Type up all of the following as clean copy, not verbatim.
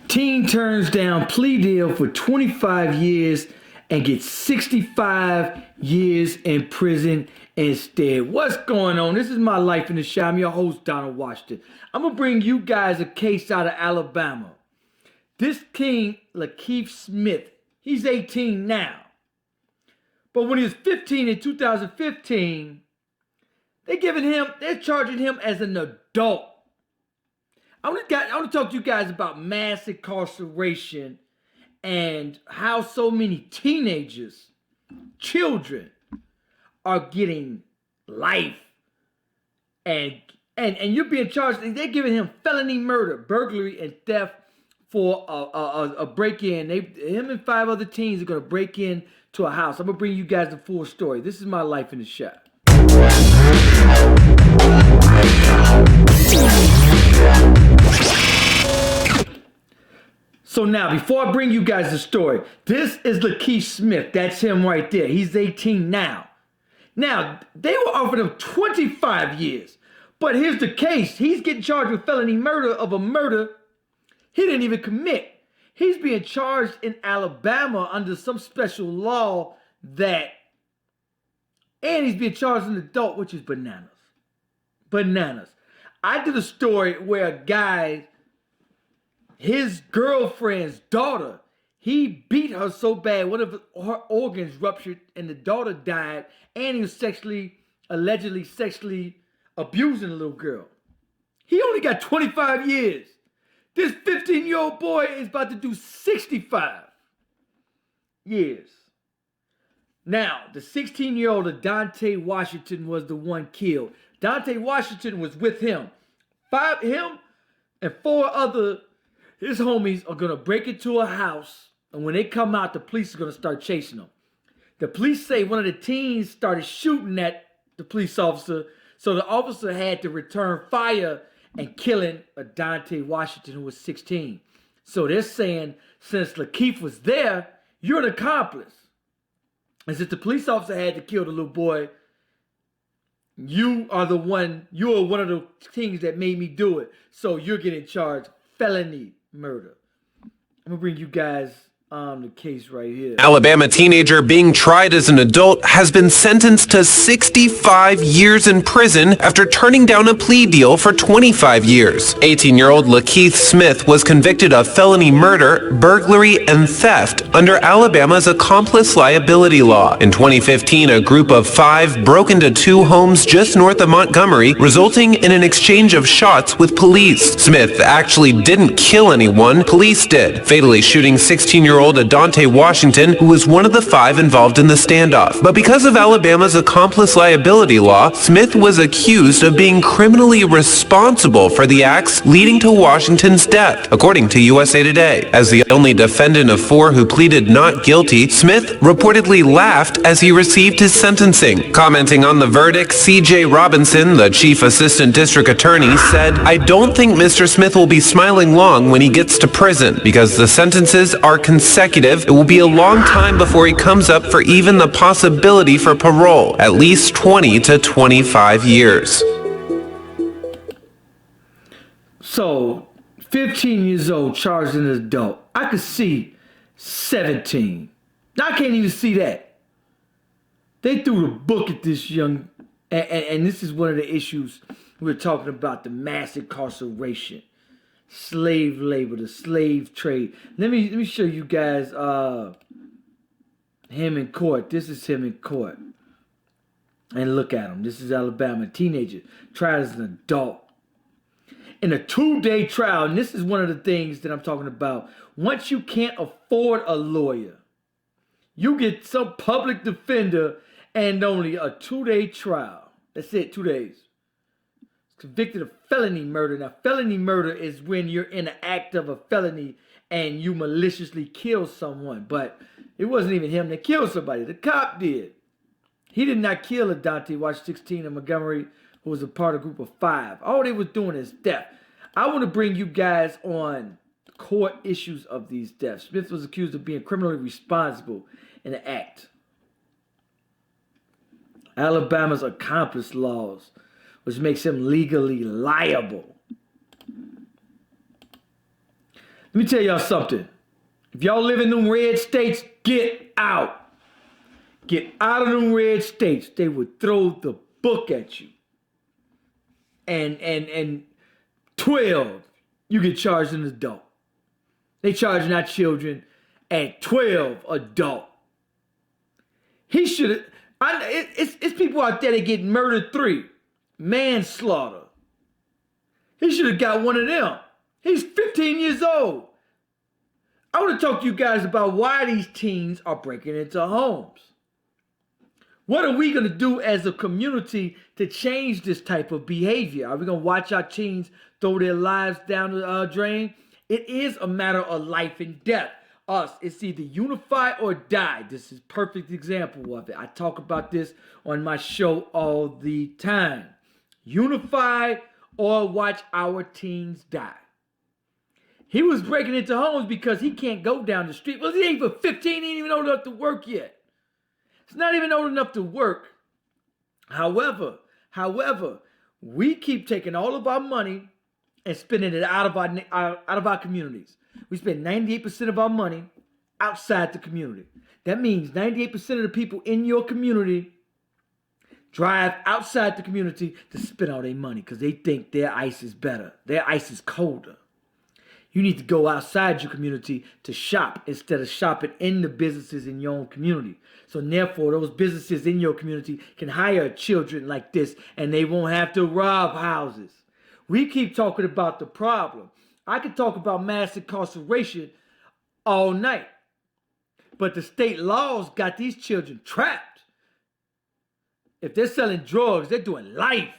Teen turns down plea deal for 25 years and gets 65 years in prison instead. What's going on? This is My Life in the Shop. I'm your host, Donald Washington. I'm going to bring you guys a case out of Alabama. This teen, Lakeith Smith, he's 18 now. But when he was 15 in 2015, they're charging him as an adult. I want to talk to you guys about mass incarceration and how so many teenagers, children, are getting life. And you're being charged. They're giving him felony murder, burglary, and theft for a break-in. Him and 5 other teens are going to break in to a house. I'm going to bring you guys the full story. This is My Life in the Shop. So now, before I bring you guys the story, this is Lakeith Smith. That's him right there. He's 18 now. Now, they were offering him 25 years. But here's the case. He's getting charged with felony murder of a murder he didn't even commit. He's being charged in Alabama under some special law and he's being charged as an adult, which is bananas. Bananas. I did a story where a guy, his girlfriend's daughter, he beat her so bad, one of her organs ruptured and the daughter died, and he was allegedly sexually abusing the little girl. He only got 25 years. This 15-year-old boy is about to do 65 years. Now, the 16-year-old Adante Washington was the one killed. Dante Washington was with him. Him and 4 other, his homies are going to break into a house, and when they come out, the police are going to start chasing them. The police say one of the teens started shooting at the police officer, so the officer had to return fire and killing Adante Washington, who was 16. So they're saying, since Lakeith was there, you're an accomplice. And since the police officer had to kill the little boy, you're one of the things that made me do it. So you're getting charged felony murder. I'm gonna bring you guys the case right here. Alabama teenager being tried as an adult has been sentenced to 65 years in prison after turning down a plea deal for 25 years. 18-year-old Lakeith Smith was convicted of felony murder, burglary, and theft under Alabama's accomplice liability law. In 2015, a group of 5 broke into 2 homes just north of Montgomery, resulting in an exchange of shots with police. Smith actually didn't kill anyone, police did, fatally shooting 16-year-old Adante Washington, who was one of the 5 involved in the standoff. But because of Alabama's accomplice liability law, Smith was accused of being criminally responsible for the acts leading to Washington's death, according to USA Today. As the only defendant of 4 who pleaded not guilty, Smith reportedly laughed as he received his sentencing. Commenting on the verdict, C.J. Robinson, the chief assistant district attorney, said, "I don't think Mr. Smith will be smiling long when he gets to prison, because the sentences are consecutive. It will be a long time before he comes up for even the possibility for parole, at least 20 to 25 years. So, 15 years old, charged as an adult. I could see 17. Now, I can't even see that. They threw the book at this young, and this is one of the issues we're talking about, the mass incarceration. Slave labor, the slave trade. Let me show you guys him in court. This is him in court. And look at him. This is Alabama, teenager, tried as an adult. In a 2-day trial, and this is one of the things that I'm talking about. Once you can't afford a lawyer, you get some public defender and only a 2-day trial. That's it, 2 days. Convicted of felony murder. Now, felony murder is when you're in the act of a felony and you maliciously kill someone. But it wasn't even him that killed somebody. The cop did. He did not kill Adante Washington, 16 in Montgomery, who was a part of a group of 5. All they was doing is theft. I want to bring you guys on court issues of these deaths. Smith was accused of being criminally responsible in the act. Alabama's accomplice laws, which makes him legally liable. Let me tell y'all something. If y'all live in them red states, get out. Get out of them red states. They would throw the book at you. And 12, you get charged an adult. They charging our children at 12 adult. He should have. It's people out there that get murdered 3. Manslaughter. He should have got one of them. He's 15 years old. I want to talk to you guys about why these teens are breaking into homes. What are we going to do as a community to change this type of behavior? Are we going to watch our teens throw their lives down the drain? It is a matter of life and death. It's either unify or die. This is a perfect example of it. I talk about this on my show all the time. Unify or watch our teens die. He was breaking into homes because he can't go down the street. Well, he ain't even 15. He ain't even old enough to work yet. It's not even old enough to work. However, we keep taking all of our money and spending it out of our communities. We spend 98% of our money outside the community. That means 98% of the people in your community drive outside the community to spend all their money because they think their ice is better. Their ice is colder. You need to go outside your community to shop instead of shopping in the businesses in your own community. So therefore, those businesses in your community can hire children like this and they won't have to rob houses. We keep talking about the problem. I could talk about mass incarceration all night. But the state laws got these children trapped. If they're selling drugs, they're doing life.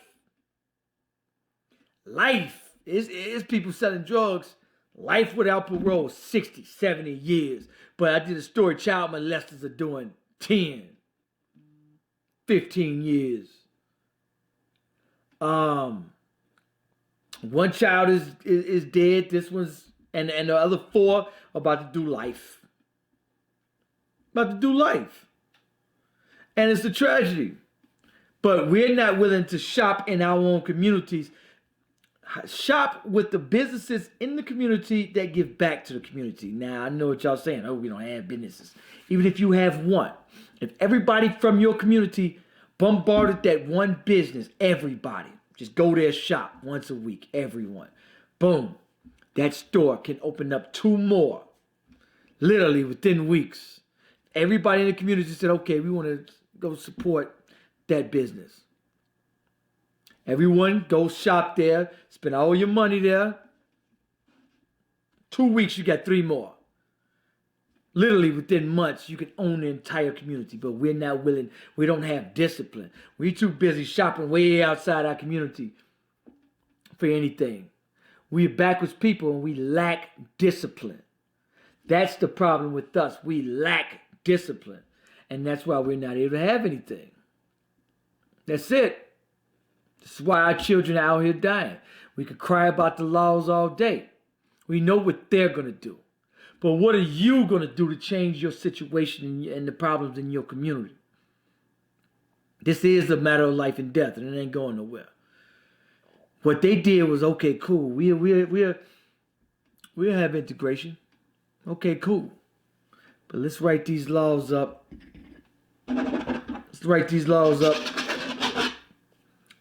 Life. It's people selling drugs. Life without parole, 60, 70 years. But I did a story, child molesters are doing 10, 15 years. One child is dead. This one's, and the other 4 about to do life. About to do life. And it's a tragedy. But we're not willing to shop in our own communities. Shop with the businesses in the community that give back to the community. Now, I know what y'all saying. Oh, we don't have businesses. Even if you have one. If everybody from your community bombarded that one business, everybody, just go there, shop once a week, everyone. Boom. That store can open up 2 more. Literally within weeks. Everybody in the community said, okay, we want to go support that business. Everyone go shop there, spend all your money there. 2 weeks, you got 3 more. Literally within months, you can own the entire community, but we're not willing. We don't have discipline. We're too busy shopping way outside our community for anything. We're backwards people and we lack discipline. That's the problem with us. We lack discipline. And that's why we're not able to have anything. That's it. This is why our children are out here dying. We could cry about the laws all day. We know what they're going to do. But what are you going to do to change your situation and the problems in your community? This is a matter of life and death, and it ain't going nowhere. What they did was, okay, cool. We'll have integration. Okay, cool. But let's write these laws up.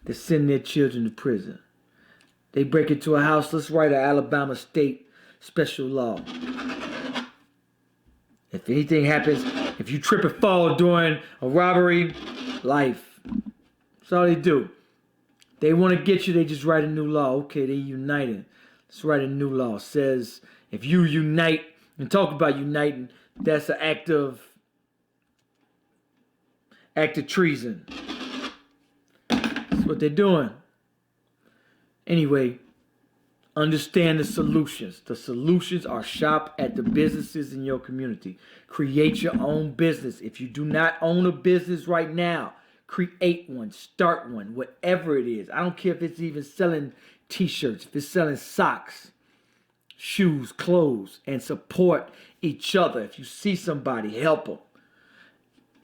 They send their children to prison. They break into a house. Let's write an Alabama state special law. If anything happens, if you trip and fall during a robbery, life. That's all they do. They want to get you, they just write a new law. Okay, they united. Let's write a new law. It says if you unite and talk about uniting, that's an act of treason. That's what they're doing. Anyway, understand the solutions. The solutions are shop at the businesses in your community. Create your own business. If you do not own a business right now, create one, start one, whatever it is. I don't care if it's even selling t-shirts, if it's selling socks, shoes, clothes, and support each other. If you see somebody, help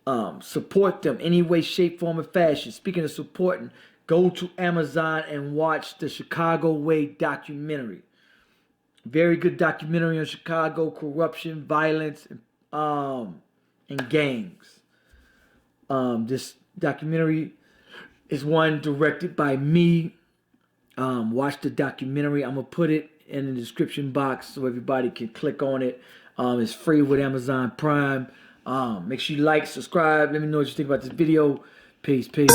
them. Support them any way, shape, form, and fashion. Speaking of supporting, go to Amazon and watch the Chicago Way documentary. Very good documentary on Chicago corruption, violence, and gangs. This documentary is one directed by me. Watch the documentary. I'm gonna put it in the description box so everybody can click on it. It's free with Amazon Prime. Make sure you like, subscribe. Let me know what you think about this video. Peace, peace.